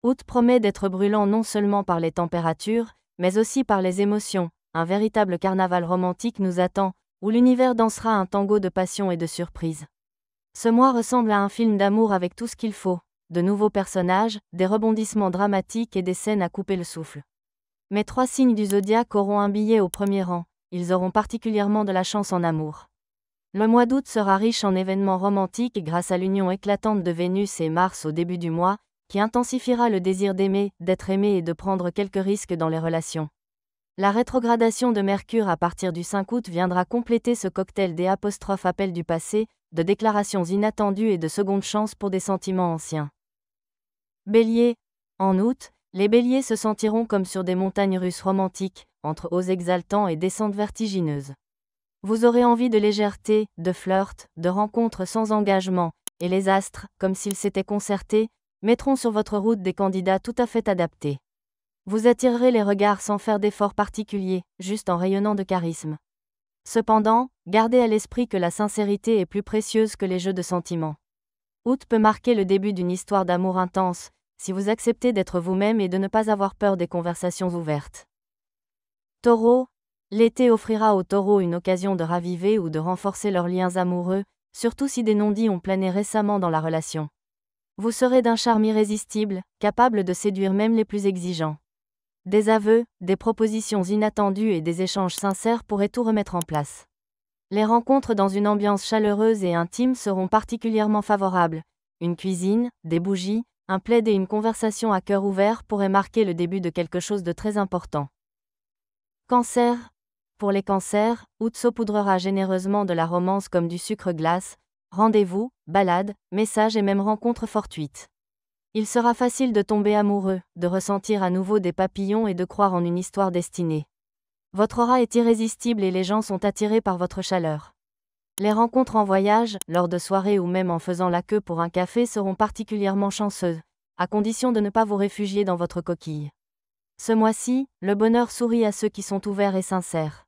Août promet d'être brûlant non seulement par les températures, mais aussi par les émotions. Un véritable carnaval romantique nous attend, où l'univers dansera un tango de passion et de surprise. Ce mois ressemble à un film d'amour avec tout ce qu'il faut. De nouveaux personnages, des rebondissements dramatiques et des scènes à couper le souffle. Mais 3 signes du zodiaque auront un billet au premier rang. Ils auront particulièrement de la chance en amour. Le mois d'août sera riche en événements romantiques grâce à l'union éclatante de Vénus et Mars au début du mois, qui intensifiera le désir d'aimer, d'être aimé et de prendre quelques risques dans les relations. La rétrogradation de Mercure à partir du 5 août viendra compléter ce cocktail des appels du passé, de déclarations inattendues et de secondes chances pour des sentiments anciens. Bélier. En août, les béliers se sentiront comme sur des montagnes russes romantiques, entre hauts exaltants et descentes vertigineuses. Vous aurez envie de légèreté, de flirt, de rencontres sans engagement, et les astres, comme s'ils s'étaient concertés, mettront sur votre route des candidats tout à fait adaptés. Vous attirerez les regards sans faire d'efforts particuliers, juste en rayonnant de charisme. Cependant, gardez à l'esprit que la sincérité est plus précieuse que les jeux de sentiments. Août peut marquer le début d'une histoire d'amour intense, si vous acceptez d'être vous-même et de ne pas avoir peur des conversations ouvertes. Taureau. L'été offrira aux taureaux une occasion de raviver ou de renforcer leurs liens amoureux, surtout si des non-dits ont plané récemment dans la relation. Vous serez d'un charme irrésistible, capable de séduire même les plus exigeants. Des aveux, des propositions inattendues et des échanges sincères pourraient tout remettre en place. Les rencontres dans une ambiance chaleureuse et intime seront particulièrement favorables. Une cuisine, des bougies, un plaid et une conversation à cœur ouvert pourraient marquer le début de quelque chose de très important. Cancer. Pour les cancers, août saupoudrera généreusement de la romance comme du sucre glace, rendez-vous, balades, messages et même rencontres fortuites. Il sera facile de tomber amoureux, de ressentir à nouveau des papillons et de croire en une histoire destinée. Votre aura est irrésistible et les gens sont attirés par votre chaleur. Les rencontres en voyage, lors de soirées ou même en faisant la queue pour un café seront particulièrement chanceuses, à condition de ne pas vous réfugier dans votre coquille. Ce mois-ci, le bonheur sourit à ceux qui sont ouverts et sincères.